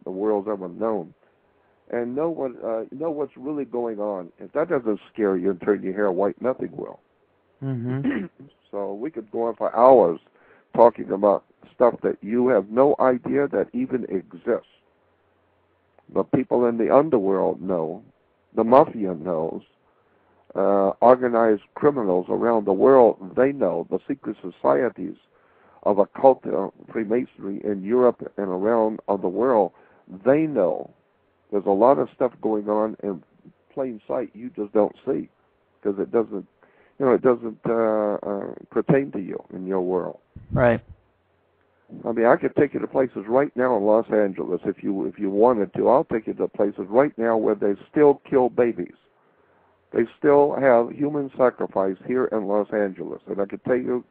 the world's ever known, and know what's really going on. If that doesn't scare you and turn your hair white, nothing will. Mm-hmm. So we could go on for hours talking about stuff that you have no idea that even exists. The people in the underworld know. The mafia knows. Organized criminals around the world, they know. The secret societies of occult Freemasonry in Europe and around the world, they know. There's a lot of stuff going on in plain sight you just don't see because it doesn't pertain to you in your world. Right. I mean, I could take you to places right now in Los Angeles if you wanted to. I'll take you to places right now where they still kill babies. They still have human sacrifice here in Los Angeles, and I could take you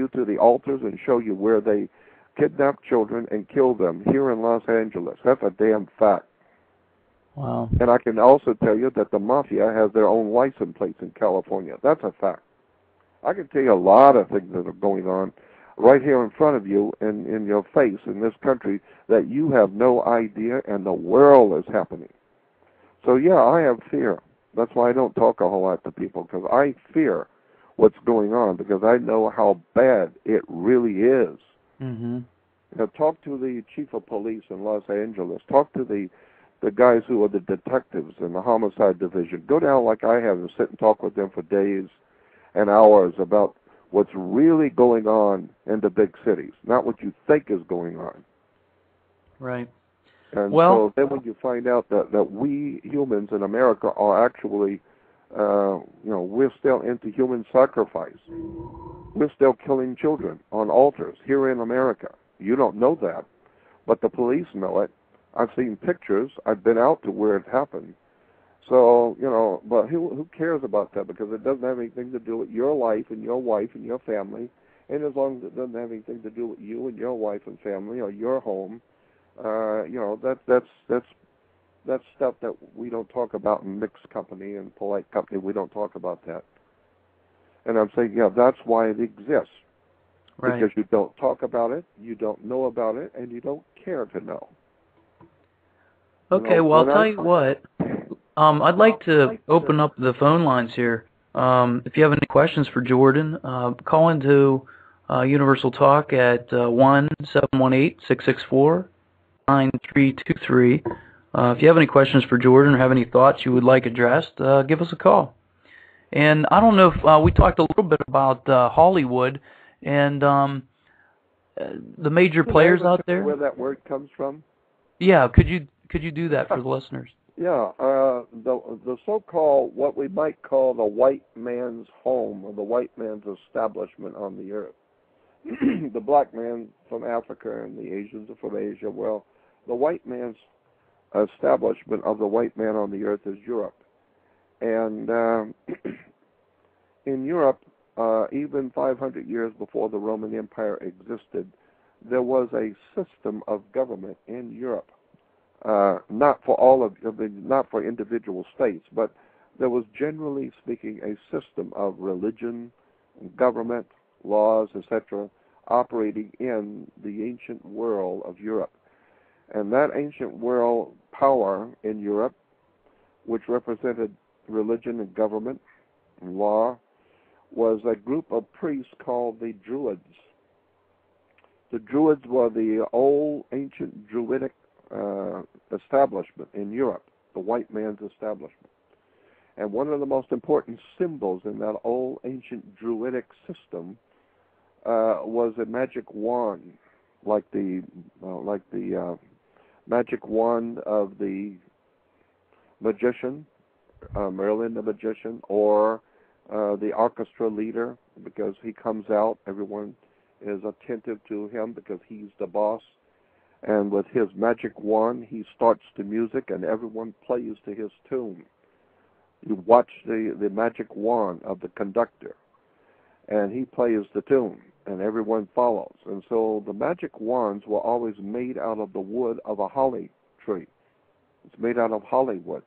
to the altars and show you where they kidnap children and kill them here in Los Angeles. That's a damn fact. Wow. And I can also tell you that the mafia has their own license plates in California. That's a fact. I can tell you a lot of things that are going on right here in front of you and in your face in this country that you have no idea, and the world is happening. So, yeah, I have fear. That's why I don't talk a whole lot to people, because I fear what's going on, because I know how bad it really is. Mm-hmm. Now, talk to the chief of police in Los Angeles. Talk to the guys who are the detectives in the homicide division. Go down like I have and sit and talk with them for days and hours about what's really going on in the big cities, not what you think is going on. Right. And so then when you find out that we humans in America are actually, we're still into human sacrifice. We're still killing children on altars here in America. You don't know that, but the police know it. I've seen pictures. I've been out to where it happened. So, but who cares about that? Because it doesn't have anything to do with your life and your wife and your family. And as long as it doesn't have anything to do with you and your wife and family or your home, that's stuff that we don't talk about in mixed company and polite company. We don't talk about that. And I'm saying, that's why it exists. Right. Because you don't talk about it, you don't know about it, and you don't care to know. Okay, well, I'll tell you what. I'd like to open up the phone lines here. If you have any questions for Jordan, call into Universal Talk at 1-718-664-9323. If you have any questions for Jordan or have any thoughts you would like addressed, give us a call. And I don't know if we talked a little bit about Hollywood and the major players out there. Where that word comes from? Yeah, could you do that for the listeners? Yeah, the so-called, what we might call the white man's home or the white man's establishment on the earth. The black man from Africa and the Asians are from Asia. Well, the white man's establishment of the white man on the earth is Europe. And in Europe, even 500 years before the Roman Empire existed, there was a system of government in Europe. Not for individual states, but there was, generally speaking, a system of religion, government, laws, etc., operating in the ancient world of Europe. And that ancient world power in Europe, which represented religion and government and law, was a group of priests called the Druids. The Druids were the old ancient Druidic establishment in Europe, the white man's establishment. And one of the most important symbols in that old ancient Druidic system was a magic wand, like the magic wand of the magician, Merlin the magician, or the orchestra leader, because he comes out, everyone is attentive to him because he's the boss. And with his magic wand, he starts the music, and everyone plays to his tune. You watch the magic wand of the conductor, and he plays the tune, and everyone follows. And so the magic wands were always made out of the wood of a holly tree. It's made out of Hollywood.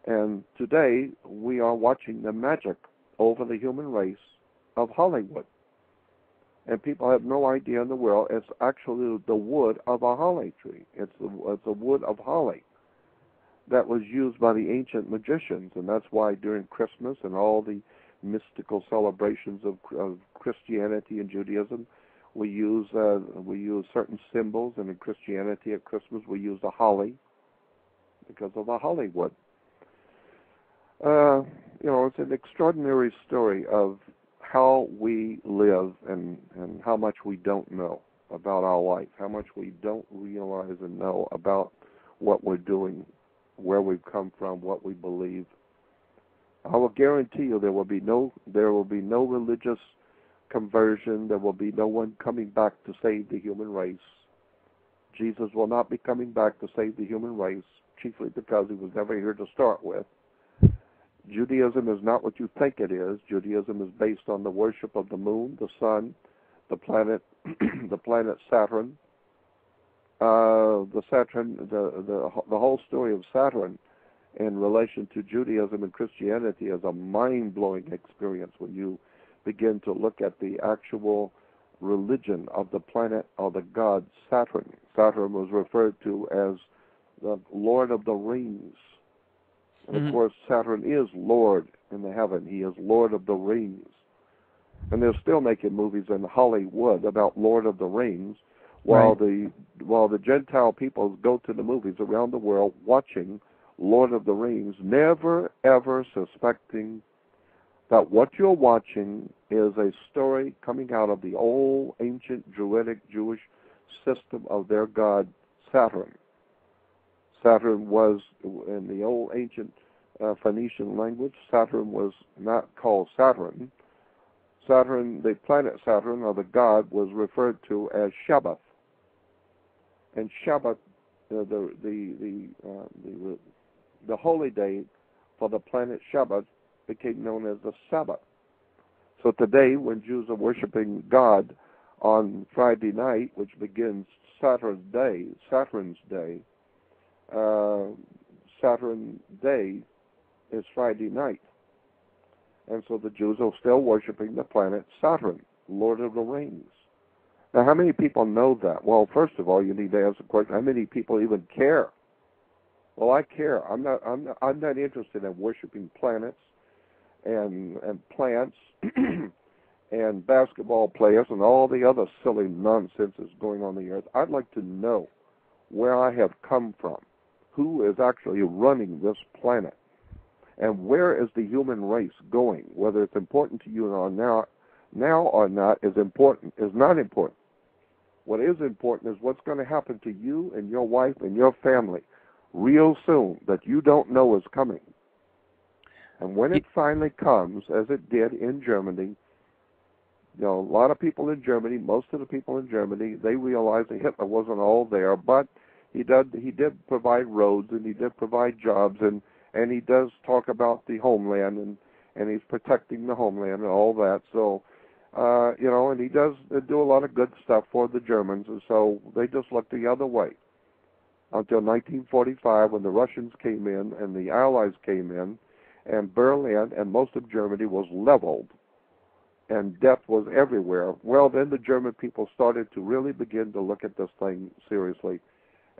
And today, we are watching the magic over the human race of Hollywood. And people have no idea in the world it's actually the wood of a holly tree. It's the wood of holly that was used by the ancient magicians, and that's why during Christmas and all the mystical celebrations of Christianity and Judaism, we use certain symbols, and in Christianity at Christmas we use the holly because of the holly wood. It's an extraordinary story of how we live and how much we don't know about our life, how much we don't realize and know about what we're doing, where we've come from, what we believe. I will guarantee you there will be no religious conversion. There will be no one coming back to save the human race. Jesus will not be coming back to save the human race, chiefly because he was never here to start with. Judaism is not what you think it is. Judaism is based on the worship of the moon, the sun, the planet, the planet Saturn. The whole story of Saturn in relation to Judaism and Christianity is a mind-blowing experience when you begin to look at the actual religion of the planet or the god Saturn. Saturn was referred to as the Lord of the Rings. And of course, Saturn is Lord in the heaven. He is Lord of the Rings. And they're still making movies in Hollywood about Lord of the Rings, while the Gentile peoples go to the movies around the world watching Lord of the Rings, never ever suspecting that what you're watching is a story coming out of the old ancient Druidic Jewish system of their god Saturn. Saturn was, in the old ancient Phoenician language, Saturn was not called Saturn. Saturn, the planet Saturn, or the god, was referred to as Shabbat. And Shabbat, the holy day for the planet Shabbat, became known as the Sabbath. So today, when Jews are worshiping God on Friday night, which begins Saturn's Day, Saturn Day is Friday night. And so the Jews are still worshiping the planet Saturn, Lord of the Rings. Now, how many people know that? Well, first of all, you need to ask the question, how many people even care? Well, I care. I'm not interested in worshiping planets and plants and basketball players and all the other silly nonsense that's going on the earth. I'd like to know where I have come from, who is actually running this planet, and where is the human race going. Whether it's important to you or now or not is not important. What is important is what's going to happen to you and your wife and your family real soon that you don't know is coming. And when it finally comes, as it did in Germany, a lot of people in Germany, most of the people in Germany, they realized that Hitler wasn't all there, but he did provide roads, and he did provide jobs, and he does talk about the homeland, and he's protecting the homeland and all that. So, and he does do a lot of good stuff for the Germans, and so they just looked the other way until 1945 when the Russians came in and the Allies came in, and Berlin and most of Germany was leveled, and death was everywhere. Well, then the German people started to really begin to look at this thing seriously,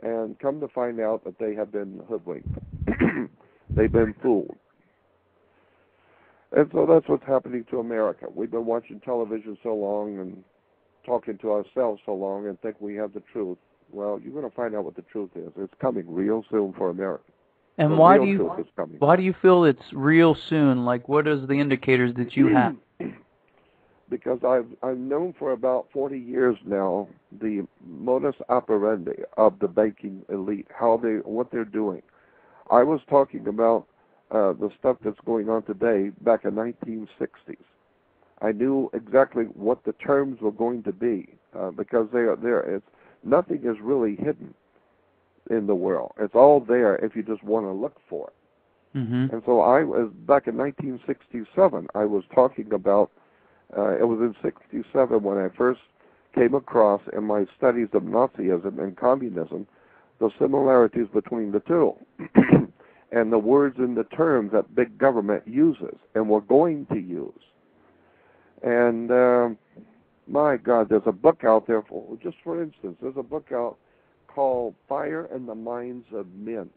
and come to find out that they have been hoodwinked. They've been fooled. And so that's what's happening to America. We've been watching television so long and talking to ourselves so long and think we have the truth. Well, you're going to find out what the truth is. It's coming real soon for America. And why do you feel it's real soon? Like, what is the indicators that you have? Because I've known for about 40 years now the modus operandi of the banking elite, what they're doing. I was talking about the stuff that's going on today back in 1960s. I knew exactly what the terms were going to be because they are there. Nothing is really hidden in the world. It's all there if you just want to look for it. Mm-hmm. And so I was back in 1967. I was talking about. It was in '67 when I first came across in my studies of Nazism and communism the similarities between the two and the words and the terms that big government uses and we're going to use. And My God, there's a book out there, just for instance, there's a book out called Fire in the Minds of Men.